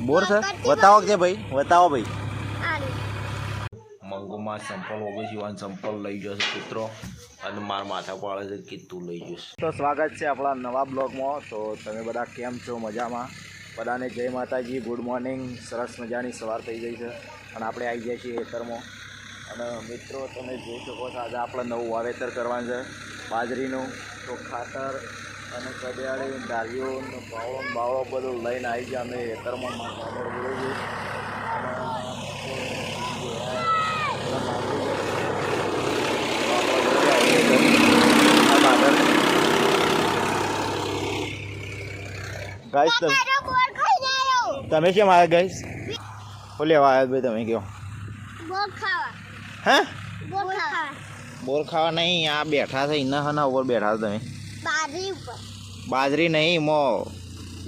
બોર છે બતાવો કે ભાઈ બતાવો ભાઈ મંગુમાં સંપલ ઓગી જીવાન સંપલ લઈ જશે કૂતરો અને માર માથા પાડે છે કીધું લઈ જશે. તો સ્વાગત છે આપણા નવા બ્લોગમાં. તો તમે બધા કેમ છો? મજામાં? બધાને જય માતાજી, ગુડ મોર્નિંગ. સરસ મજાની સવાર થઈ ગઈ છે અને આપણે આવી ગયા છીએ ખેતરમાં. અને મિત્રો તમે જોઈ શકો છો આજે આપણે નવું વાવેતર કરવાનું છે બાજરીનું. તો ખાતર અને કડિયાળી ડાળીઓ બાવળો બધું લઈને આવી ગયા અમે ખેતરમાં. ગાઈસ તમે કેમ આવ્યા ગાઈસ? શું લેવા આવ્યા ભાઈ તમે કહો? હે બોર ખાવા નહીં, આ બેઠા છે એના હના ઉપર બેઠા છો તમે? બાજરી નહીં મો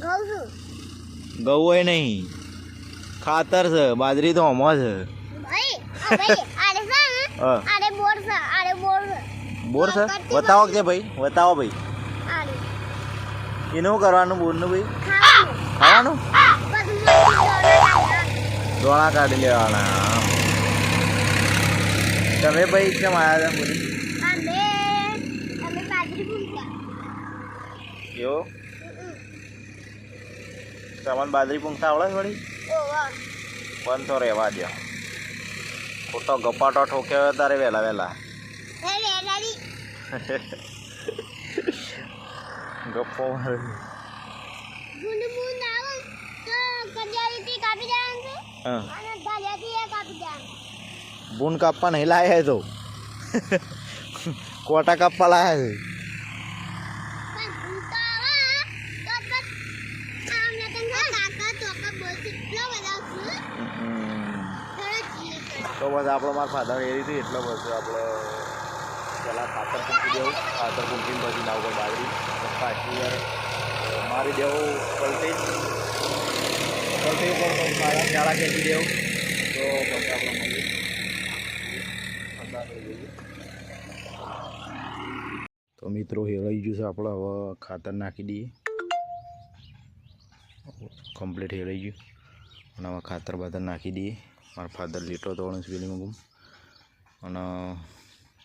ઘઉં હોય નહીં, ખાતર છે. બાજરી તો હમો છે. બોર છે બતાવો કે ભાઈ બતાવો ભાઈ એનું શું કરવાનું? બોરનું ભાઈ ખાવાનું દોણા કાઢી લેવાના. તમે ભાઈ કેમ આવ્યા હતા બોલી? કેવો તમને બાજરી પૂંખતા આવડે વળી? પણ તો રહેવા દો, ખોટો ગપાટો ઠોક્યો તારે વહેલા વહેલા ગપ્પો મારે. બૂન કાપવા નહીં લાયા તો કોટા કાપવા લાયા છે. તો બસ આપણે મારા ફાધર એરી હતી એટલે બસ આપણે પહેલાં ખાતર પૂંકી દેવું. ખાતર પૂંકીને પછી ના ઉપર બાજરી પાછી યાર મારી દેવું પલટી ઉપર મારા શાળા ખેંચી દેવું. તો પછી આપણે મળીએ. તો મિત્રો હેરાઈ ગયું છે આપણે. હવે ખાતર નાખી દઈએ. કમ્પ્લીટ હેરાઈ ગયું અને હવે ખાતર બાતર નાખી દઈએ. મારા ફાધર લીટો તો વેલી મૂકું અને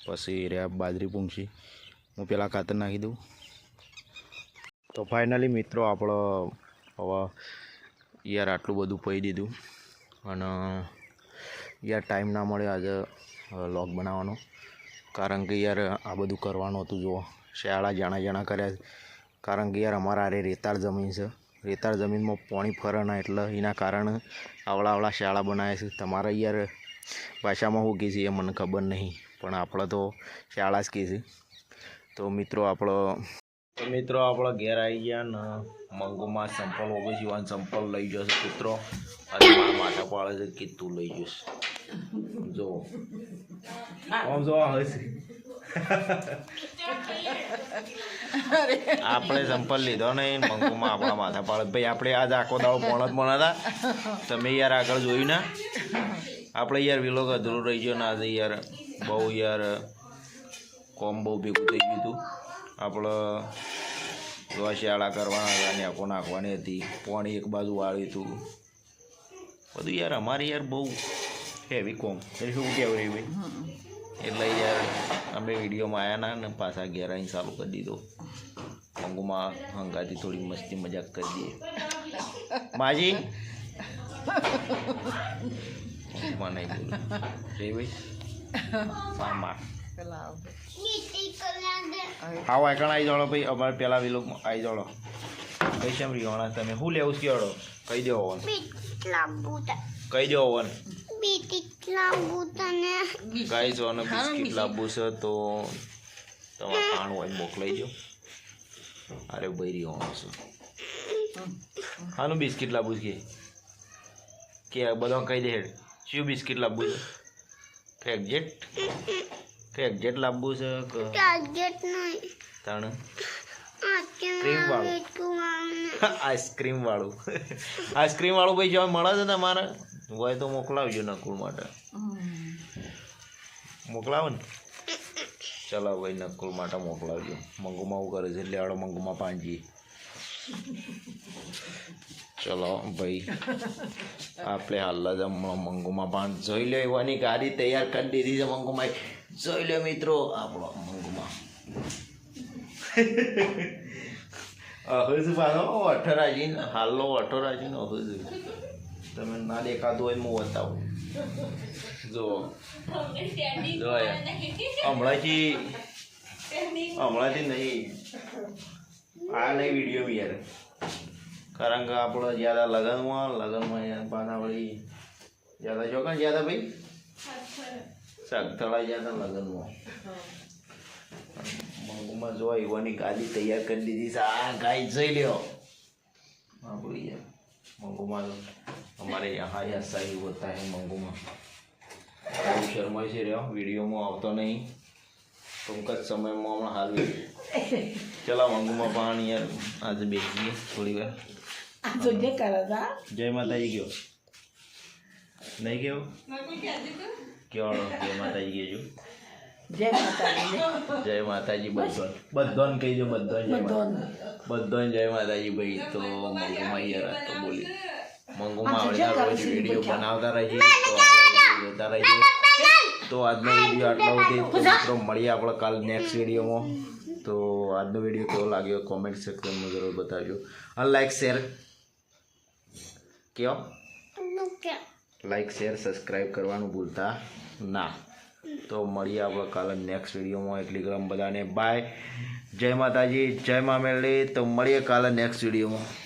પછી રહ્યા બાજરી પૂંખી. હું પેલા ખાતર નાખી દઉં. તો ફાઇનલી મિત્રો આપણે હવે યાર આટલું બધું પહી દીધું અને યાર ટાઈમ ના મળે આજે વ્લોગ બનાવવાનો, કારણ કે યાર આ બધું કરવાનું હતું. જુઓ શાળા જાણા કર્યા, કારણ કે યાર અમારા આરે રેતાળ જમીન છે. રેતાળ જમીનમાં પાણી ફરે ના એટલે એના કારણે આવડા શાળા બનાવ્યા છે. તમારે યાર ભાષામાં શું કહે છે એ મને ખબર નહીં, પણ આપણે તો શાળા જ કહે છે. તો મિત્રો આપણે ઘેર આવી ગયા ને મંગુમાં સંપલ ઓગી જીવાન સંપલ લઈ જશે કૂતરો અને મારા માથા પાડે છે કીધું લઈ જશે. જો આમ જો હશે આપણે સંપલ લીધો નહીં, મંગુમાં આપણા માથા પાડે. ભાઈ આપણે આજ આખો દાડો પોણ જ હતા. તમે યાર આગળ જોયું ના, આપણે યાર વિલોગ અધૂરો રહી ગયો ને આજે યાર બહુ યાર કોમ બહુ ભેગું થઈ ગયું હતું. આપણે શાળા કરવાના હતા, નેકો નાખવાની હતી, પાણી એક બાજુ વાળ્યું હતું બધું. યાર અમારી યાર બહુ હેવી કોમ. શું કહેવું રે ભાઈ? એટલે યાર અમે વિડીયોમાં આવ્યા ના ને પાછા ઘેર આવીને ચાલુ કરી દીધો. મંગુમાં હંગાથી થોડી મસ્તી મજાક કરી દઈએ. માજી મંગુમાં નહીં બોલું રે ભાઈ. મામા આવો એકણ આવી જાડો ભાઈ. અમારે પેલા વિલોકમાં આવી જાડો. કઈ શેમ રીવાણા તમે? શું લેવું છે કહેવાડો? કહી દો ઓવન, કહી દો ઓવન. ગાઈસ ઓને બિસ્કિટ લાવવું છે તો તમારે ખાણું હોય મોકલાઈ દો. અરે ભાઈ રીવાનું છે. આનું બિસ્કિટ લાવવું છે કે બધા કહી દે. શું બિસ્કિટ લાવવું છે? ફેકજેટ લાવવું છે કે તાણ ક્રીમ વાળું? આઈસ્ક્રીમ વાળું ભાઈ જો મળે છે તમારે હોય તો મોકલાવજો નકુલ માટે. મોકલાવો ને? ચલો ભાઈ નકુલ માટે મોકલાવજો. મંગુમાં હું કરે છે એટલે આવડો મંગુમાં પાંજી ચલો ભાઈ આપણે હાલ જ મંગુમાં પણ જોઈ લો એવાની ગાડી તૈયાર કરી દીધી છે મંગુમાં જોઈ લો મિત્રો આપણો મંગુમાં અહજ પાછો અઠરાજીને હાલનો અઠરાજીનો અહજ તમે ના દેખાતું હોય હું બતાવું જો હમણાંથી નહીં આ નહીં વિડીયો બી યાર કારણ કે આપણો જ્યાદા લગનમાં યાર પાછા વળી જ્યાદા ચોકન જ્યાદા ભાઈ સાગથળા જ્યાદા લગનમાં મંગુમાં જો એવાની ગાડી તૈયાર કરી દીધી છે આ ગાય જઈ લ્યો આપણું યાર મંગુમાં हमारे यहाँ ऐसा ही होता है मंगुमा शर्मा से रहो वीडियो में આવતો નહીં ટૂંક જ સમયમાં હમણાં હાલ ચલો મંગુમાં પાણી યાર આજે બેસીએ થોડી વાર જય માતાજી ગયો નહીં ગયો કેવાળો જય માતાજી ગયો જય માતાજી બધાને કહી દો બધાને જય માતાજી ભાઈ તો મંગુમાં યાર તો બોલી મંગુમાં આવડે રોજ વિડીયો બનાવતા રહીએ તો આપણે જોતા રહીએ તો આજનો વિડીયો આટલો સુધી તો મિત્રો મળીએ આપણે કાલ નેક્સ્ટ વિડીયોમાં તો આજનો વિડીયો કેવો લાગ્યો કોમેન્ટ સેક્શનમાં જરૂર બતાવજો અને લાઈક શેર સબસ્ક્રાઈબ કરવાનું ભૂલતા ના તો મળીએ આપણે કાલે નેક્સ્ટ વિડીયોમાં એટલી ગરમ બધાને બાય જય માતાજી જય મા મેળવી તો મળીએ કાલે નેક્સ્ટ વિડીયોમાં